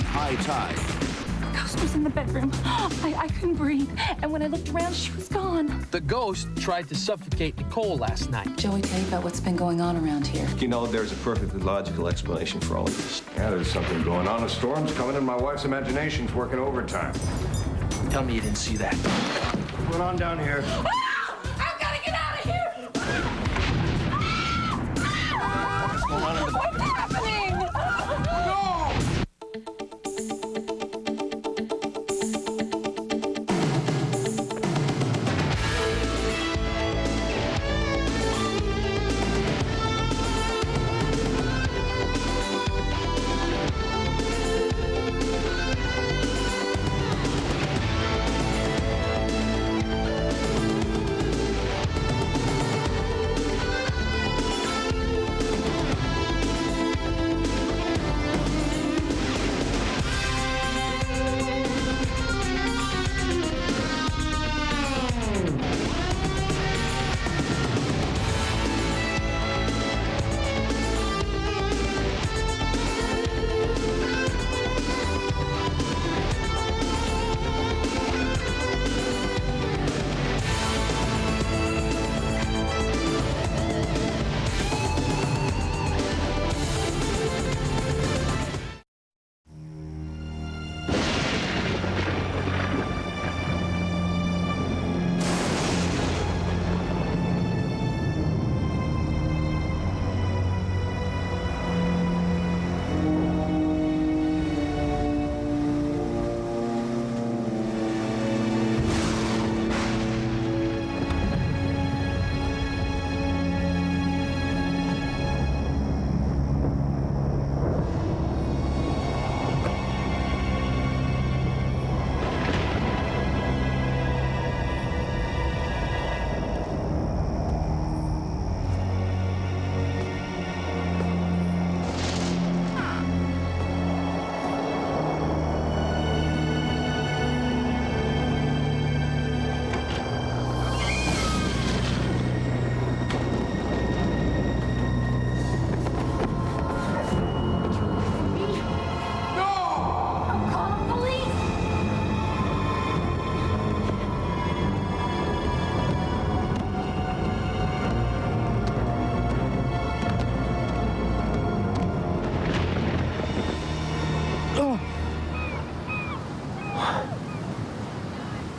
on high tide. The ghost was in the bedroom. I couldn't breathe. And when I looked around, she was gone. The ghost tried to suffocate Nicole last night. Joey, tell you about what's been going on around here. You know, there's a perfectly logical explanation for all of this. Yeah, there's something going on. A storm's coming and my wife's imagination's working overtime. Tell me you didn't see that. What's going on down here? I've got to get out of here! What's going on in the back? What's happening?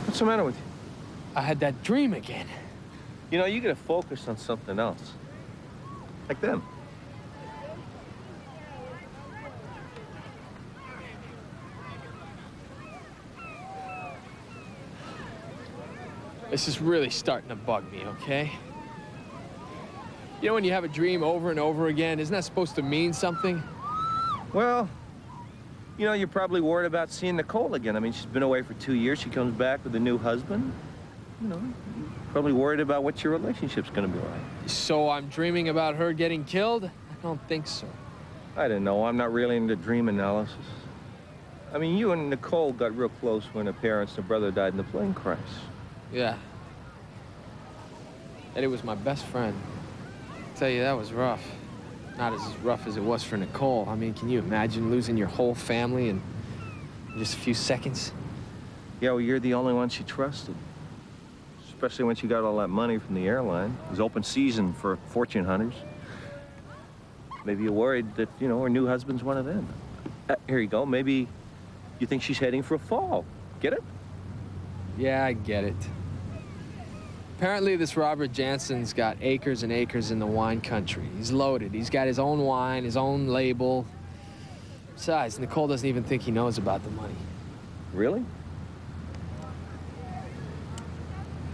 What's the matter with you? I had that dream again. You know, you gotta focus on something else. Like them. This is really starting to bug me, okay? You know when you have a dream over and over again, isn't that supposed to mean something? Well, you know, you're probably worried about seeing Nicole again. I mean, she's been away for 2 years. She comes back with a new husband. You know, you're probably worried about what your relationship's gonna be like. So I'm dreaming about her getting killed? I don't think so. I don't know. I'm not really into dream analysis. I mean, you and Nicole got real close when her parents and her brother died in the plane crash. Yeah. Eddie was my best friend. I tell you, that was rough. Not as rough as it was for Nicole. I mean, can you imagine losing your whole family in just a few seconds? Yeah, well, you're the only one she trusted. Especially when she got all that money from the airline. It was open season for fortune hunters. Maybe you're worried that, you know, her new husband's one of them. Here you go. Maybe you think she's heading for a fall. Get it? Yeah, I get it. Apparently, this Robert Janson's got acres and acres in the wine country. He's loaded. He's got his own wine, his own label. Besides, Nicole doesn't even think he knows about the money. Really?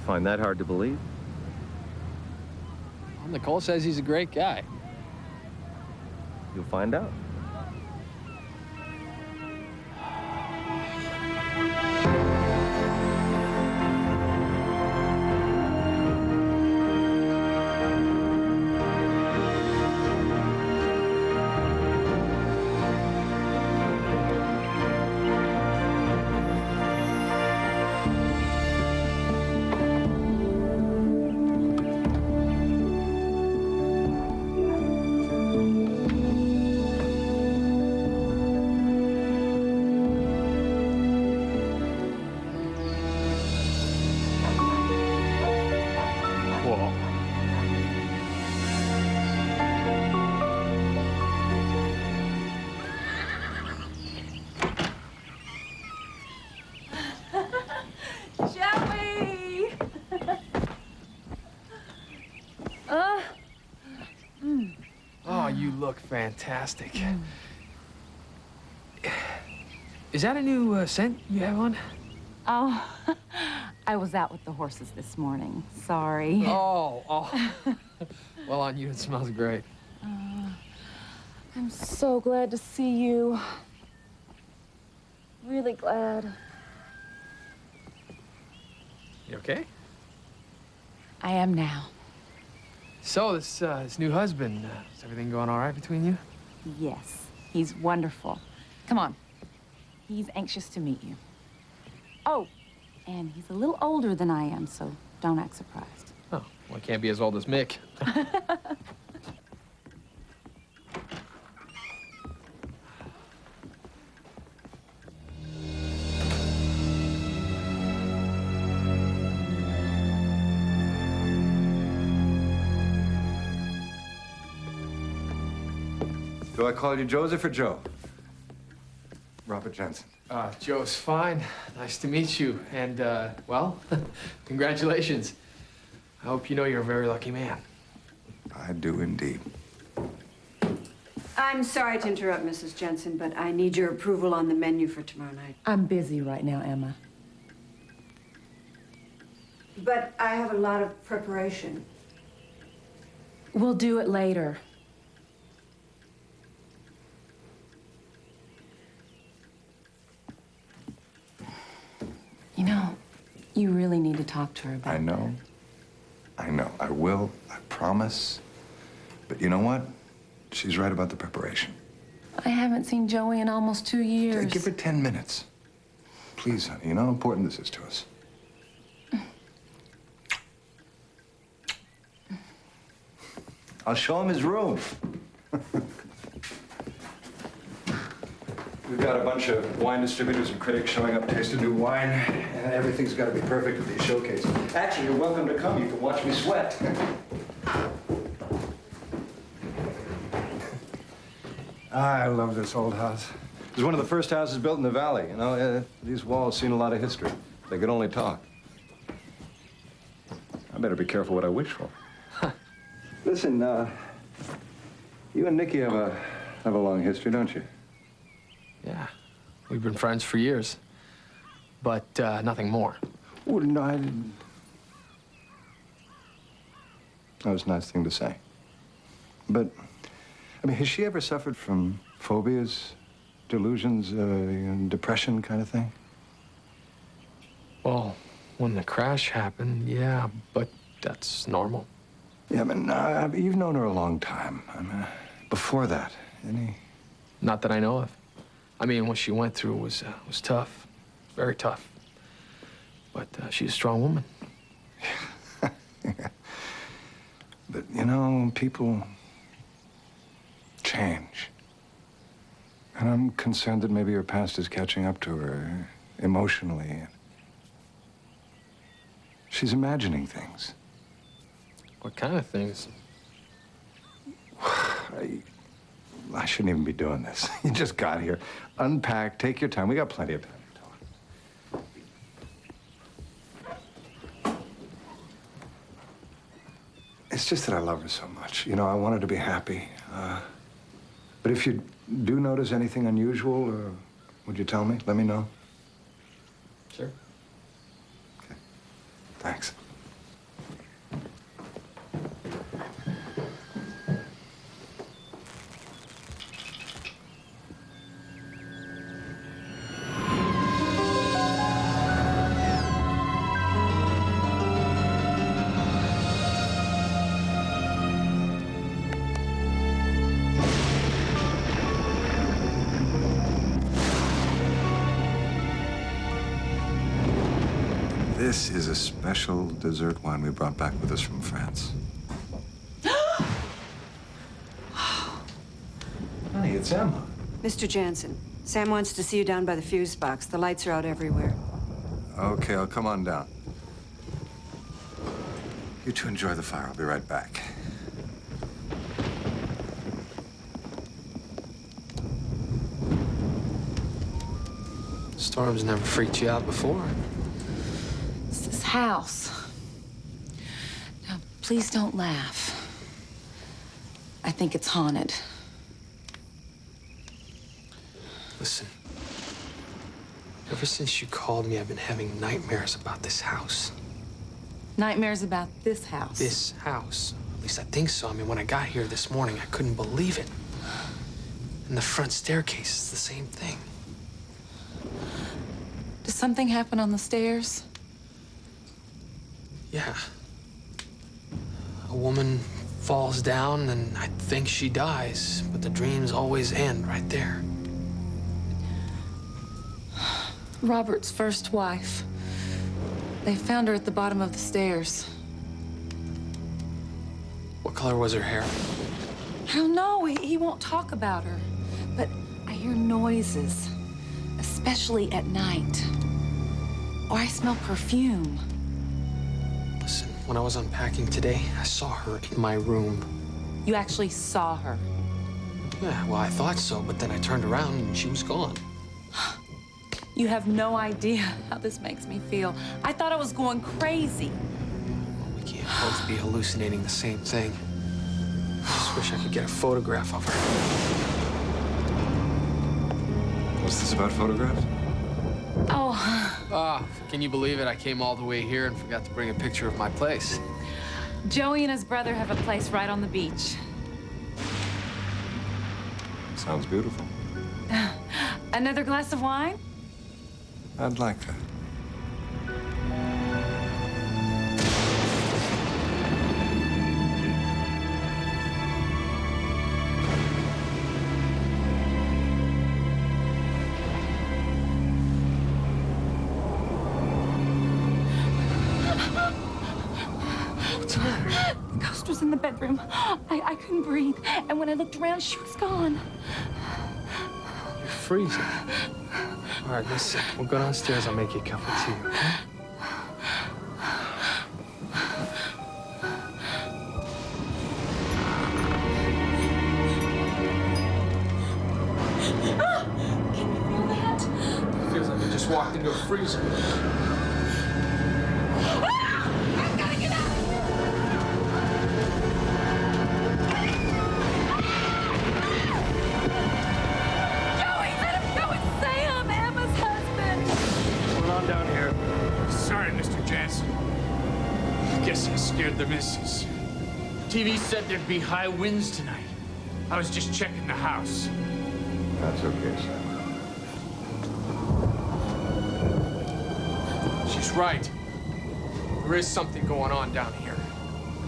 Find that hard to believe? Well, Nicole says he's a great guy. You'll find out. look fantastic. Is that a new scent you have on? Oh, I was out with the horses this morning. Sorry. Oh. Well, on you, it smells great. I'm so glad to see you. Really glad. You okay? I am now. So, this new husband, is everything going all right between you? Yes, he's wonderful. Come on. He's anxious to meet you. Oh, and he's a little older than I am, so don't act surprised. Oh, well, he can't be as old as Mick. Do I call you Joseph or Joe? Robert Janson. Joe's fine. Nice to meet you. And, well, congratulations. I hope you know you're a very lucky man. I do indeed. I'm sorry to interrupt, Mrs. Janson, but I need your approval on the menu for tomorrow night. I'm busy right now, Emma. But I have a lot of preparation. We'll do it later. You know, you really need to talk to her about I know. I will. I promise. But you know what? She's right about the preparation. I haven't seen Joey in almost 2 years. Give her 10 minutes. Please, honey. You know how important this is to us. I'll show him his room. We've got a bunch of wine distributors and critics showing up to taste a new wine, and everything's got to be perfect at these showcases. Actually, you're welcome to come. You can watch me sweat. I love this old house. It was one of the first houses built in the valley. You know, these walls seen a lot of history. They could only talk. I better be careful what I wish for. Listen, you and Nikki have a long history, don't you? Yeah. We've been friends for years. But, nothing more. Oh, no, I didn't. That was a nice thing to say. But, I mean, has she ever suffered from phobias, delusions, depression kind of thing? Well, when the crash happened, yeah, but that's normal. Yeah, but you've known her a long time. I mean, before that, any... Not that I know of. I mean, what she went through was tough, very tough. But she's a strong woman. Yeah. But, you know, people change. And I'm concerned that maybe her past is catching up to her emotionally. She's imagining things. What kind of things? I shouldn't even be doing this. You just got here. Unpack, take your time. We got plenty of time to talk. It's just that I love her so much. You know, I want her to be happy. But if you do notice anything unusual, would you tell me? Let me know. Sure. Okay. Thanks. This is a special dessert wine we brought back with us from France. Honey, it's Emma. Mr. Janson, Sam wants to see you down by the fuse box. The lights are out everywhere. Okay, I'll come on down. You two enjoy the fire. I'll be right back. Storms never freaked you out before. It's this house. Now, please don't laugh. I think it's haunted. Listen. Ever since you called me, I've been having nightmares about this house. Nightmares about this house. This house. At least I think so. I mean, when I got here this morning, I couldn't believe it. And the front staircase is the same thing. Does something happen on the stairs? Yeah. A woman falls down, and I think she dies, but the dreams always end right there. Robert's first wife. They found her at the bottom of the stairs. What color was her hair? I don't know. He won't talk about her. But I hear noises, especially at night. Or I smell perfume. Listen, when I was unpacking today, I saw her in my room. You actually saw her? Yeah, well, I thought so, but then I turned around and she was gone. You have no idea how this makes me feel. I thought I was going crazy. We can't both be hallucinating the same thing. I just wish I could get a photograph of her. What's this about photographs? Oh, Can you believe it? I came all the way here and forgot to bring a picture of my place. Joey and his brother have a place right on the beach. Sounds beautiful. Another glass of wine? I'd like that. The ghost was in the bedroom. I couldn't breathe. And when I looked around, she was gone. You're freezing. All right, listen. We'll go downstairs. I'll make you a cup of tea, okay? Can you feel that? It feels like I just walked into a freezer. I've got to get out! Joey, let him go! It's Sam, Emma's husband! What's going on down here? Sorry, Mr. Janson. I guess I scared the missus. TV said there'd be high winds tonight. I was just checking the house. That's okay, Sam. She's right. There is something going on down here.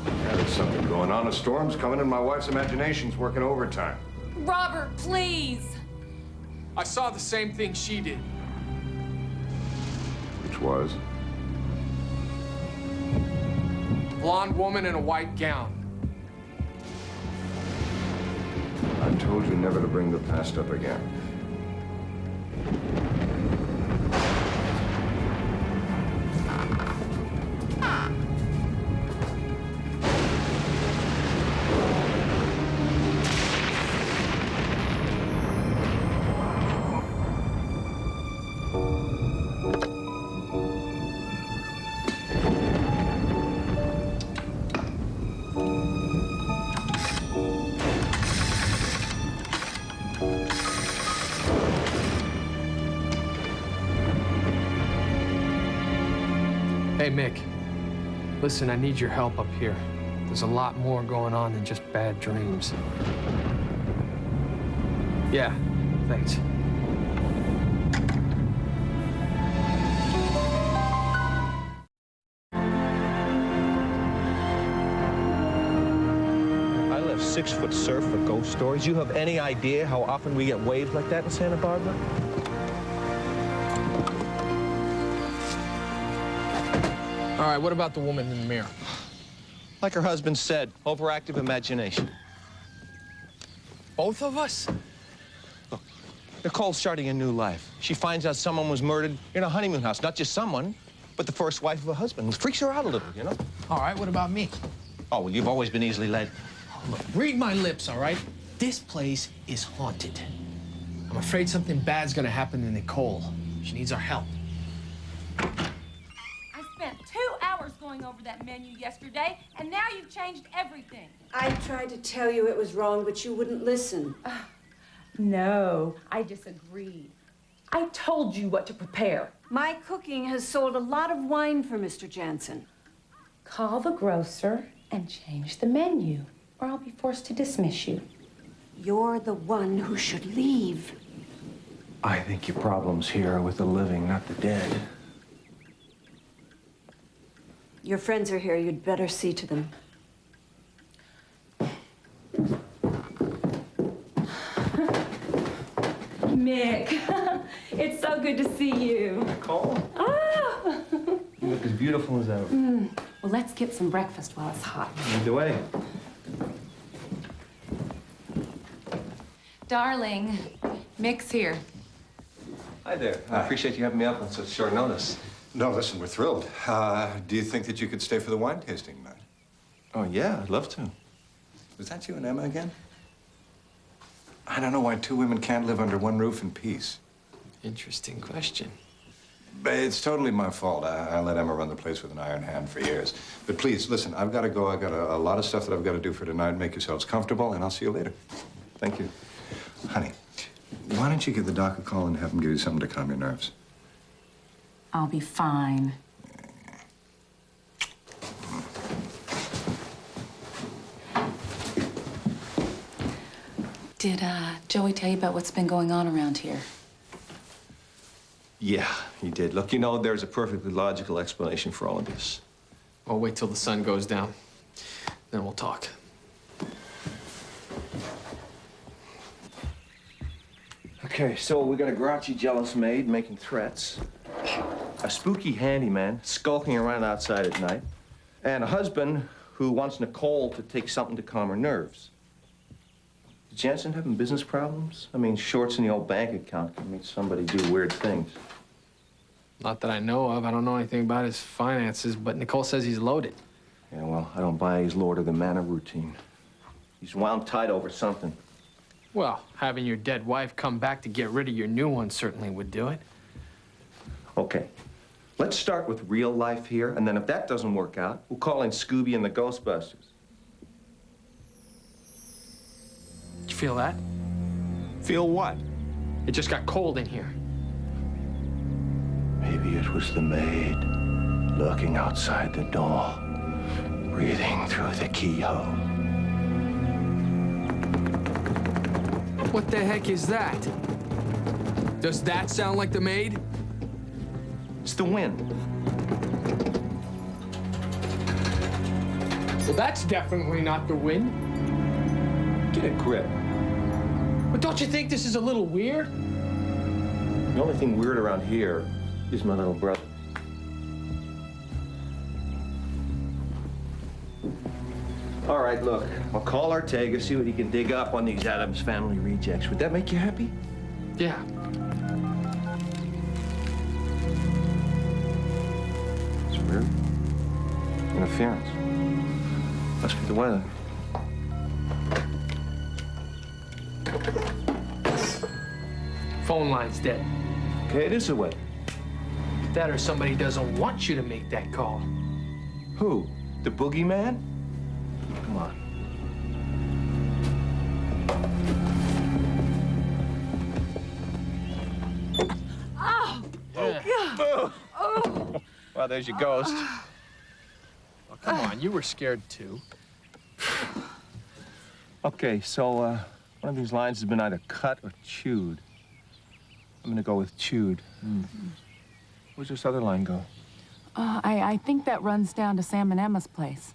Yeah, there's something going on. A storm's coming and my wife's imagination's working overtime. Robert, please! I saw the same thing she did. Which was? Blonde woman in a white gown. I told you never to bring the past up again. Hey, Mick. Listen, I need your help up here. There's a lot more going on than just bad dreams. Yeah, thanks. I left 6-foot surf for ghost stories. You have any idea how often we get waves like that in Santa Barbara? All right, what about the woman in the mirror? Like her husband said, overactive imagination. Both of us? Look, Nicole's starting a new life. She finds out someone was murdered in a honeymoon house. Not just someone, but the first wife of a husband. It freaks her out a little, you know? All right, what about me? Oh, well, you've always been easily led. Look, read my lips, all right? This place is haunted. I'm afraid something bad's gonna happen to Nicole. She needs our help. I spent 2 hours going over that menu yesterday, and now you've changed everything. I tried to tell you it was wrong, but you wouldn't listen. No, I disagreed. I told you what to prepare. My cooking has sold a lot of wine for Mr. Janson. Call the grocer and change the menu, or I'll be forced to dismiss you. You're the one who should leave. I think your problem's here are with the living, not the dead. Your friends are here. You'd better see to them. Mick, it's so good to see you. Nicole, Ah! you look as beautiful as ever. Well, let's get some breakfast while it's hot. Either way. Darling, Mick's here. Hi there. I appreciate you having me up on such short notice. No, listen, we're thrilled. Do you think that you could stay for the wine tasting tonight? Oh, yeah, I'd love to. Was that you and Emma again? I don't know why two women can't live under one roof in peace. Interesting question. But it's totally my fault. I let Emma run the place with an iron hand for years. But please, listen, I've got to go. I've got a lot of stuff that I've got to do for tonight. Make yourselves comfortable, and I'll see you later. Thank you. Honey, why don't you give the doc a call and have him give you something to calm your nerves? I'll be fine. Did Joey tell you about what's been going on around here? Yeah, he did. Look, you know, there's a perfectly logical explanation for all of this. I'll wait till the sun goes down. Then we'll talk. Okay, so we got a grouchy, jealous maid making threats, a spooky handyman skulking around outside at night, and a husband who wants Nicole to take something to calm her nerves. Is Janson having business problems? I mean, shorts in the old bank account can make somebody do weird things. Not that I know of. I don't know anything about his finances, but Nicole says he's loaded. Yeah, well, I don't buy his Lord of the Manor routine. He's wound tight over something. Well, having your dead wife come back to get rid of your new one certainly would do it. Okay, let's start with real life here, and then if that doesn't work out, we'll call in Scooby and the Ghostbusters. Did you feel that? Feel what? It just got cold in here. Maybe it was the maid lurking outside the door, breathing through the keyhole. What the heck is that? Does that sound like the maid? It's the wind. Well, that's definitely not the wind. Get a grip. But don't you think this is a little weird? The only thing weird around here is my little brother. All right, look, I'll call Ortega, see what he can dig up on these Addams Family rejects. Would that make you happy? Yeah. It's weird. Interference. Must be the weather. Phone line's dead. Okay, it is the weather. That or somebody doesn't want you to make that call. Who? The boogeyman? Come on. Well, there's your ghost. Oh, come on, you were scared too. Okay, so one of these lines has been either cut or chewed. I'm gonna go with chewed. Where's this other line go? I think that runs down to Sam and Emma's place.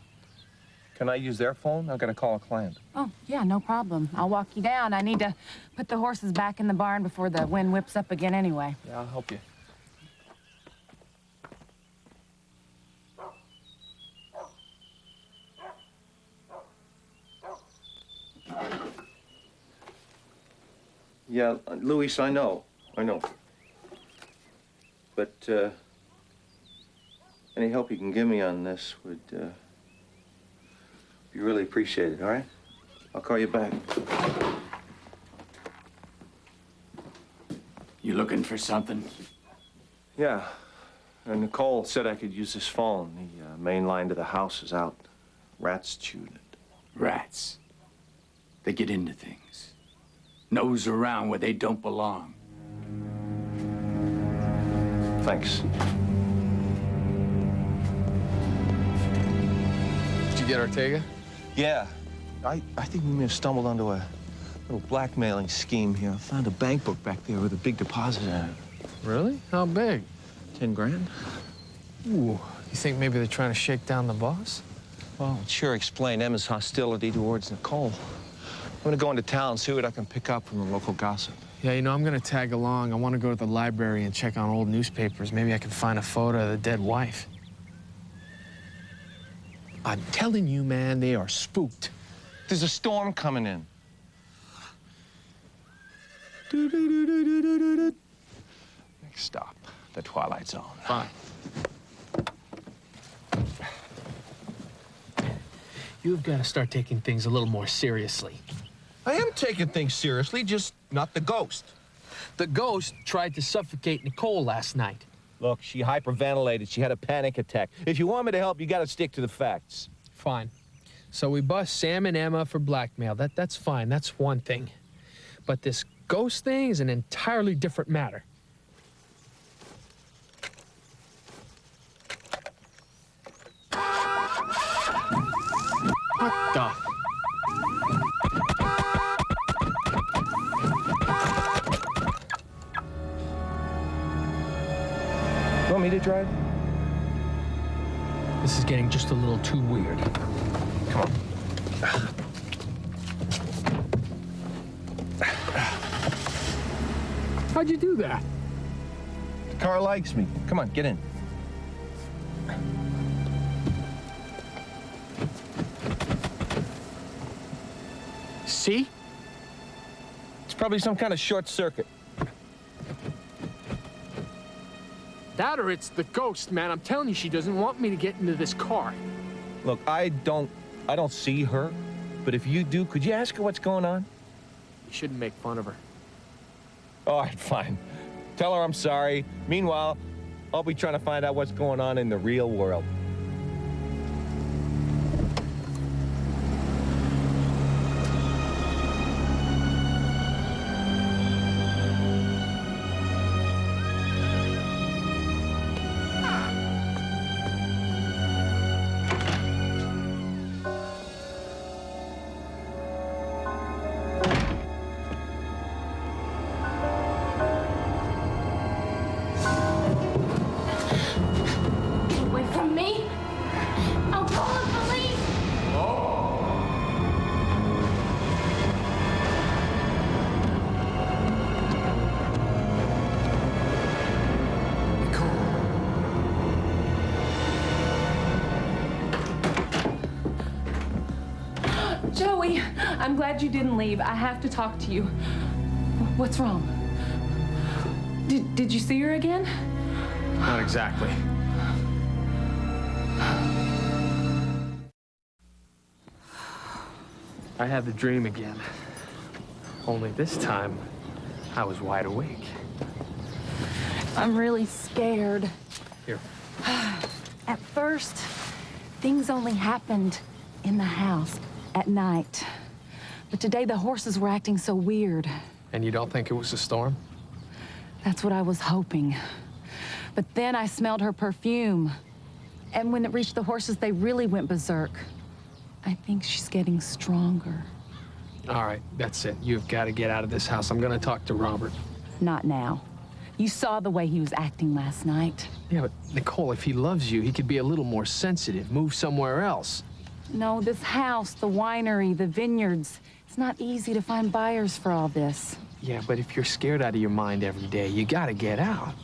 Can I use their phone? I've got to call a client. Oh, yeah, no problem. I'll walk you down. I need to put the horses back in the barn before the wind whips up again anyway. Yeah, I'll help you. Yeah, Luis, I know. But any help you can give me on this would be really appreciated, all right? I'll call you back. You looking for something? Yeah. Nicole said I could use this phone. The main line to the house is out. Rats chewed it. Rats. They get into things. Nose around where they don't belong. Thanks. Did you get Ortega? Yeah. I think we may have stumbled onto a little blackmailing scheme here. I found a bank book back there with a big deposit in it. Really? How big? 10 grand? Ooh, you think maybe they're trying to shake down the boss? Well, it sure explained Emma's hostility towards Nicole. I'm gonna go into town and see what I can pick up from the local gossip. Yeah, you know, I'm gonna tag along. I want to go to the library and check on old newspapers. Maybe I can find a photo of the dead wife. I'm telling you, man, they are spooked. There's a storm coming in. Next stop, the Twilight Zone. Fine. You've got to start taking things a little more seriously. I am taking things seriously, just not the ghost. The ghost tried to suffocate Nicole last night. Look, she hyperventilated. She had a panic attack. If you want me to help, you got to stick to the facts. Fine. So we bust Sam and Emma for blackmail. That's fine. That's one thing. But this ghost thing is an entirely different matter. What the? You want me to drive? This is getting just a little too weird. Come on. How'd you do that? The car likes me. Come on, get in. See? It's probably some kind of short circuit. That or it's the ghost, man. I'm telling you, she doesn't want me to get into this car. Look, I don't see her, but if you do, could you ask her what's going on? You shouldn't make fun of her. All right, fine. Tell her I'm sorry. Meanwhile, I'll be trying to find out what's going on in the real world. Joey, I'm glad you didn't leave. I have to talk to you. What's wrong? Did you see her again? Not exactly. I had the dream again. Only this time, I was wide awake. I'm really scared. Here. At first, things only happened in the house at night. But today the horses were acting so weird. And you don't think it was a storm? That's what I was hoping. But then I smelled her perfume. And when it reached the horses, they really went berserk. I think she's getting stronger. All right, that's it. You've got to get out of this house. I'm going to talk to Robert. Not now. You saw the way he was acting last night. Yeah, but Nicole, if he loves you, he could be a little more sensitive. Move somewhere else. No, this house, the winery, the vineyards, it's not easy to find buyers for all this. Yeah, but if you're scared out of your mind every day, you got to get out.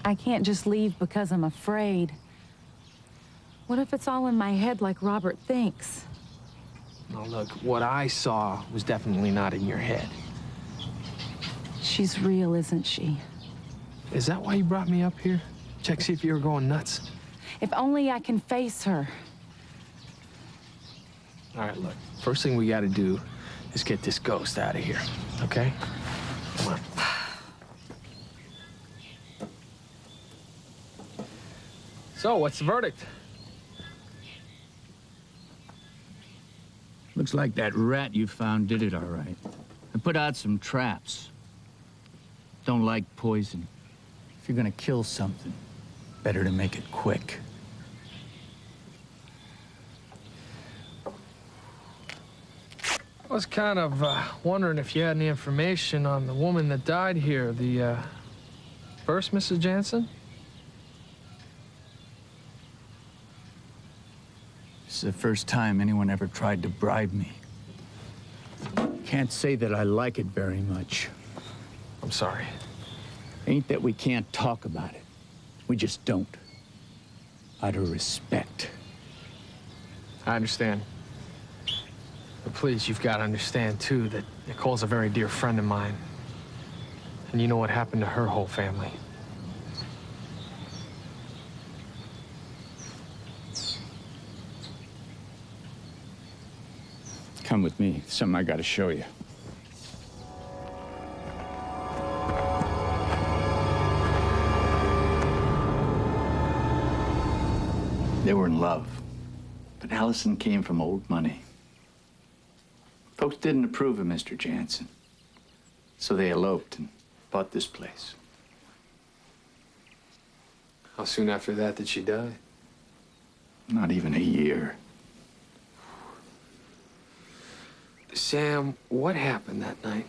I can't just leave because I'm afraid. What if it's all in my head like Robert thinks? Now, look, what I saw was definitely not in your head. She's real, isn't she? Is that why you brought me up here? Check, see if you were going nuts. If only I can face her. All right, look, first thing we got to do is get this ghost out of here, okay? Come on. So, what's the verdict? Looks like that rat you found did it all right. put out some traps. Don't like poison. If you're gonna kill something, better to make it quick. I was kind of wondering if you had any information on the woman that died here, the first Mrs. Janson? This is the first time anyone ever tried to bribe me. Can't say that I like it very much. I'm sorry. Ain't that we can't talk about it. We just don't. Out of respect. I understand. But please, you've got to understand, too, that Nicole's a very dear friend of mine. And you know what happened to her whole family. Come with me. Something I gotta show you. They were in love, but Alison came from old money. Folks didn't approve of Mr. Janson, so they eloped and bought this place. How soon after that did she die? Not even a year. Sam, what happened that night?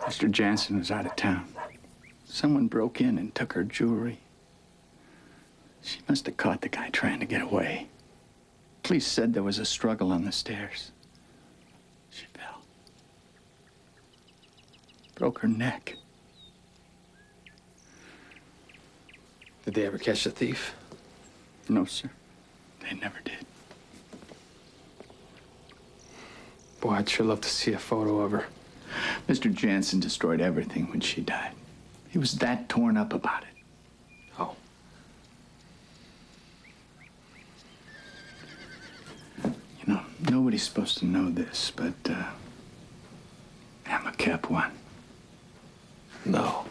Mr. Janson was out of town. Someone broke in and took her jewelry. She must have caught the guy trying to get away. Police said there was a struggle on the stairs. She fell. Broke her neck. Did they ever catch the thief? No, sir. They never did. Boy, I'd sure love to see a photo of her. Mr. Janson destroyed everything when she died. He was that torn up about it. Oh. You know, nobody's supposed to know this, but, Emma kept one. No.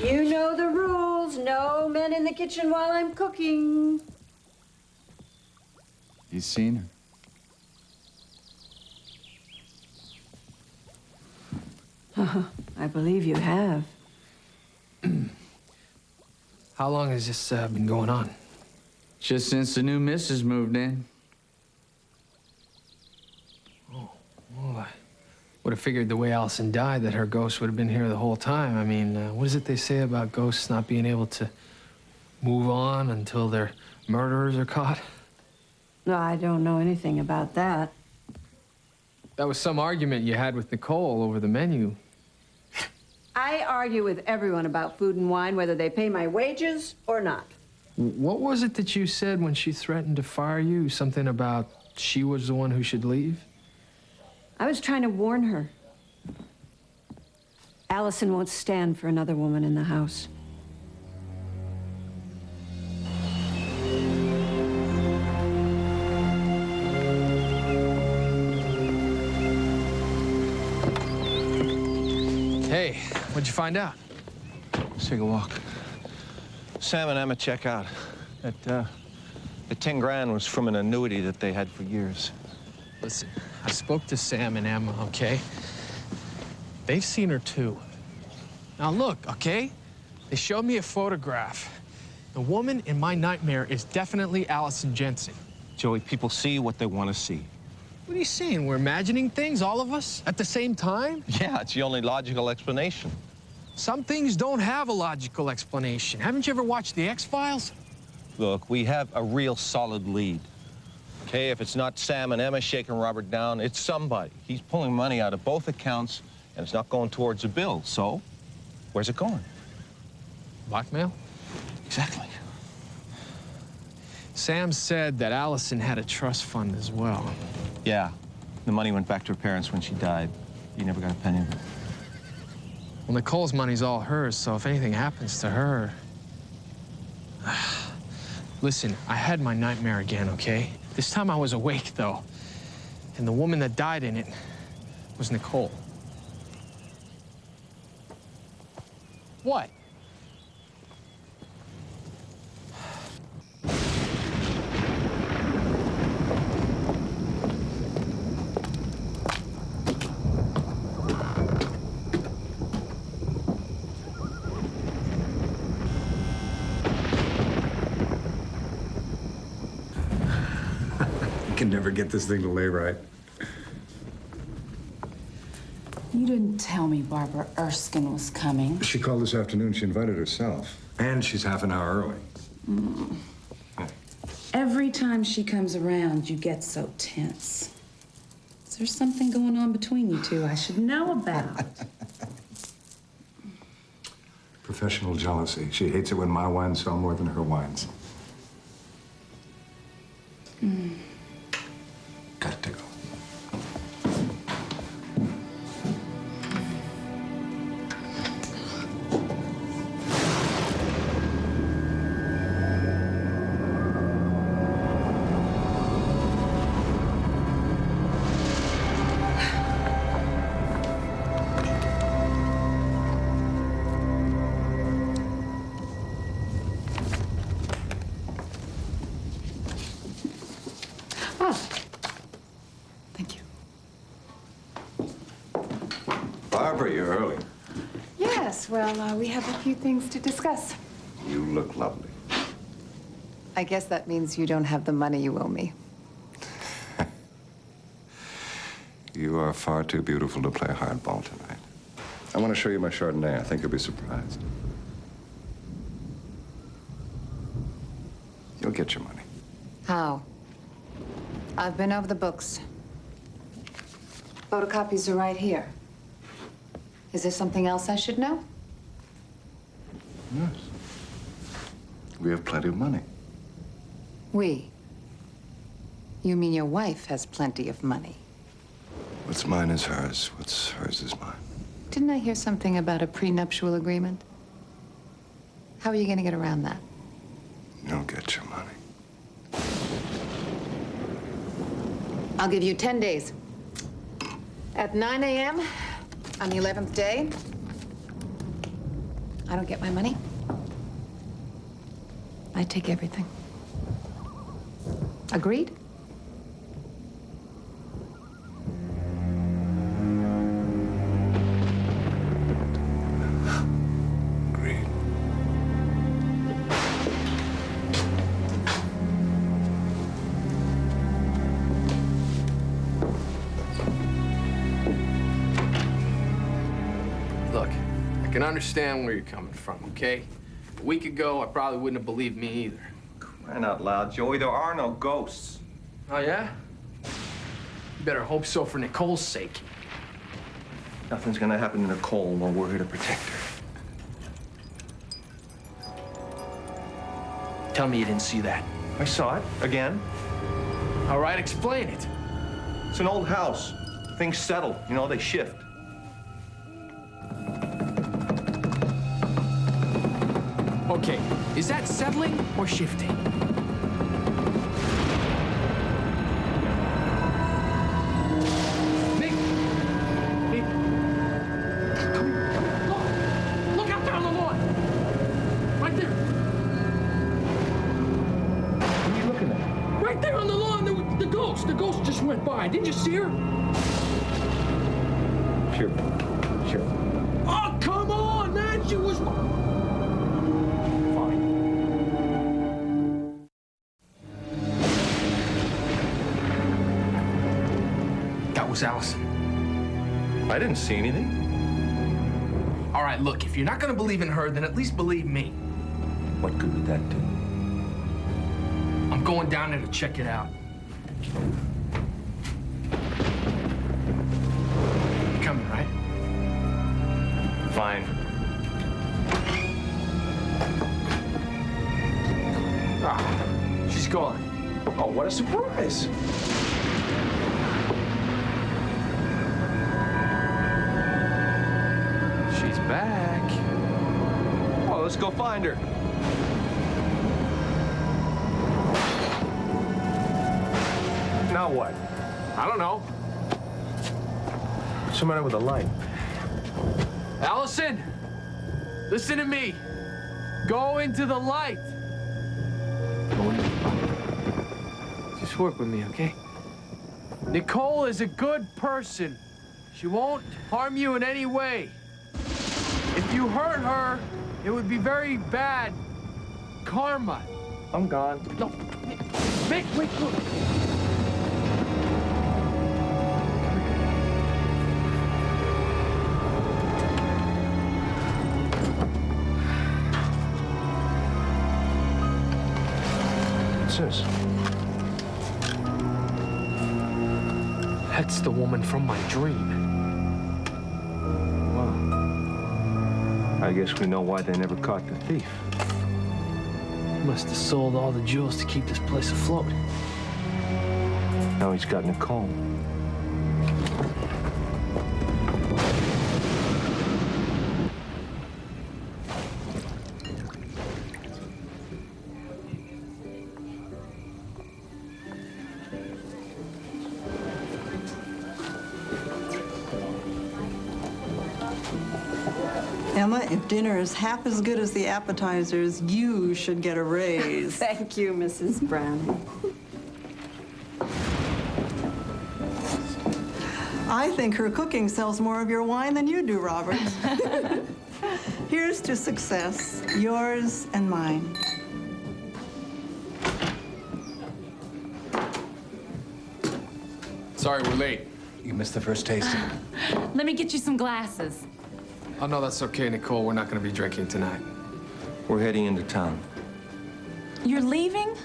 You know the rules. No men in the kitchen while I'm cooking. You seen her? I believe you have. How long has this been going on? Just since the new missus moved in. Well, I would have figured the way Alison died that her ghost would have been here the whole time. I mean, what is it they say about ghosts not being able to move on until their murderers are caught? No, I don't know anything about that. That was some argument you had with Nicole over the menu. I argue with everyone about food and wine, whether they pay my wages or not. What was it that you said when she threatened to fire you? Something about she was the one who should leave? I was trying to warn her. Alison won't stand for another woman in the house. Hey, what'd you find out? Let's take a walk. Sam and Emma check out. The 10 grand was from an annuity that they had for years. Listen, I spoke to Sam and Emma, okay? They've seen her too. Now look, okay? They showed me a photograph. The woman in my nightmare is definitely Alison Janson. Joey, people see what they want to see. What are you saying? We're imagining things, all of us, at the same time? Yeah, it's the only logical explanation. Some things don't have a logical explanation. Haven't you ever watched The X-Files? Look, we have a real solid lead. Okay, if it's not Sam and Emma shaking Robert down, it's somebody. He's pulling money out of both accounts, and it's not going towards a bill. So, where's it going? Blackmail? Exactly. Sam said that Alison had a trust fund as well. Yeah, the money went back to her parents when she died. You never got a penny of it. Well, Nicole's money's all hers, so if anything happens to her... Listen, I had my nightmare again, okay? This time I was awake, though. And the woman that died in it was Nicole. What? Can never get this thing to lay right. You didn't tell me Barbara Erskine was coming. She called this afternoon. She invited herself. And she's half an hour early. Every time she comes around, you get so tense. Is there something going on between you two I should know about? Professional jealousy. She hates it when my wines sell more than her wines. Got to go. Thank you. Barbara, you're early. Yes, well, we have a few things to discuss. You look lovely. I guess that means you don't have the money you owe me. You are far too beautiful to play hardball tonight. I want to show you my Chardonnay. I think you'll be surprised. You'll get your money. How? I've been over the books. Photocopies are right here. Is there something else I should know? Yes. We have plenty of money. We? You mean your wife has plenty of money? What's mine is hers. What's hers is mine. Didn't I hear something about a prenuptial agreement? How are you going to get around that? You'll get your money. I'll give you 10 days. At 9 a.m. on the 11th day, I don't get my money. I take everything. Agreed? Agreed. Look, I can understand where you're coming from, okay? A week ago, I probably wouldn't have believed me either. Crying out loud, Joey, there are no ghosts. Oh, yeah? You better hope so for Nicole's sake. Nothing's gonna happen to Nicole while we're here to protect her. Tell me you didn't see that. I saw it, again. All right, explain it. It's an old house. Things settle, you know, they shift. Okay, is that settling or shifting? Nick! Nick! Come here. Look out there on the lawn! Right there! What are you looking at? Right there on the lawn, the ghost! The ghost just went by. Didn't you see her? Sure. Oh, come on, man! She was... That was Alison. I didn't see anything. All right, look, if you're not gonna believe in her, then at least believe me. What good would that do? I'm going down there to check it out. You're coming, right? Fine. Ah, she's gone. Oh, what a surprise. She's back. Oh, let's go find her. Now what? I don't know. What's the matter with the light? Alison, listen to me. Go into the light. Go into the light. Just work with me, okay? Nicole is a good person. She won't harm you in any way. If you hurt her, it would be very bad karma. I'm gone. No, Vic, wait, look. What's this? That's the woman from my dream. Well, I guess we know why they never caught the thief. Must have sold all the jewels to keep this place afloat. Now he's got Nicole. Emma, if dinner is half as good as the appetizers, you should get a raise. Thank you, Mrs. Brown. I think her cooking sells more of your wine than you do, Robert. Here's to success, yours and mine. Sorry, we're late. You missed the first tasting. Let me get you some glasses. Oh, no, that's okay, Nicole. We're not going to be drinking tonight. We're heading into town. You're leaving?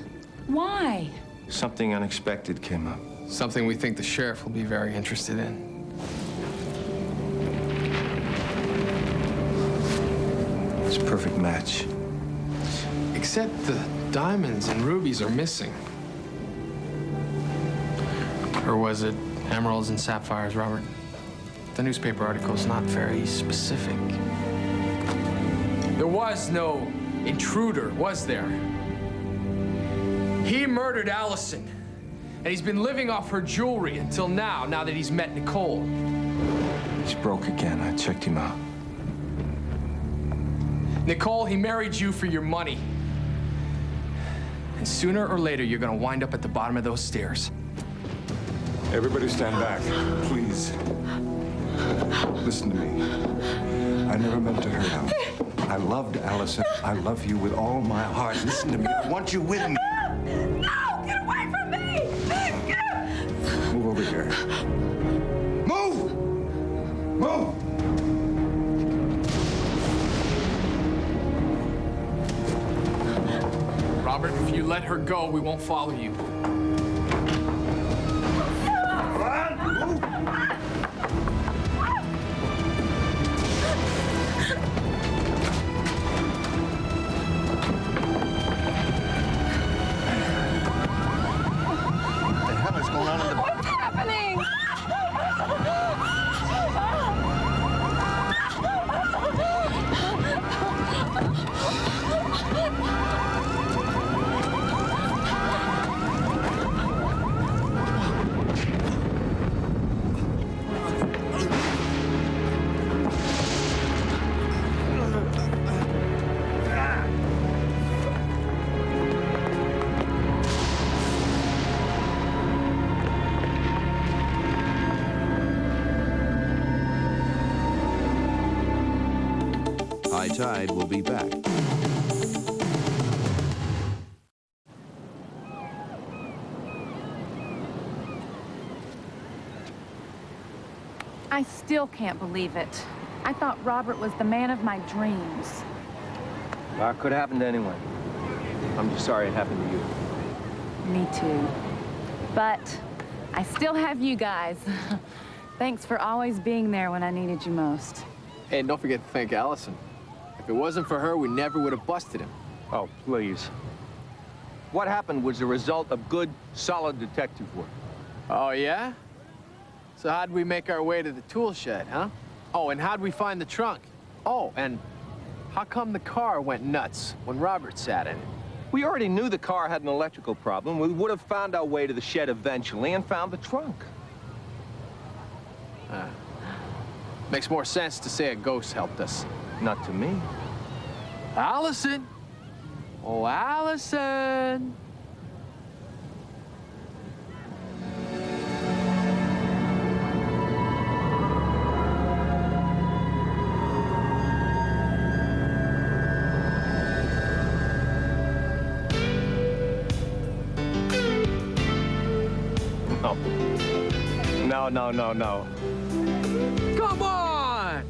Why? Something unexpected came up. Something we think the sheriff will be very interested in. It's a perfect match. Except the diamonds and rubies are missing. Or was it emeralds and sapphires, Robert? The newspaper article's not very specific. There was no intruder, was there? He murdered Alison, and he's been living off her jewelry until now that he's met Nicole. He's broke again. I checked him out. Nicole, he married you for your money. And sooner or later, you're gonna wind up at the bottom of those stairs. Everybody stand back, please. Listen to me. I never meant to hurt Alison. I loved Alison. I love you with all my heart. Listen to me. I want you with me. No! Get away from me! Move over here. Move! Move! Robert, if you let her go, we won't follow you. High Tide will be back. I still can't believe it. I thought Robert was the man of my dreams. Well, it could happen to anyone. I'm just sorry it happened to you. Me too. But I still have you guys. Thanks for always being there when I needed you most. Hey, and don't forget to thank Alison. If it wasn't for her, we never would have busted him. Oh, please. What happened was the result of good, solid detective work. Oh, yeah? So how'd we make our way to the tool shed, huh? Oh, and how'd we find the trunk? Oh, and how come the car went nuts when Robert sat in it? We already knew the car had an electrical problem. We would have found our way to the shed eventually and found the trunk. Makes more sense to say a ghost helped us. Not to me. Alison! Oh, Alison! No. Come on!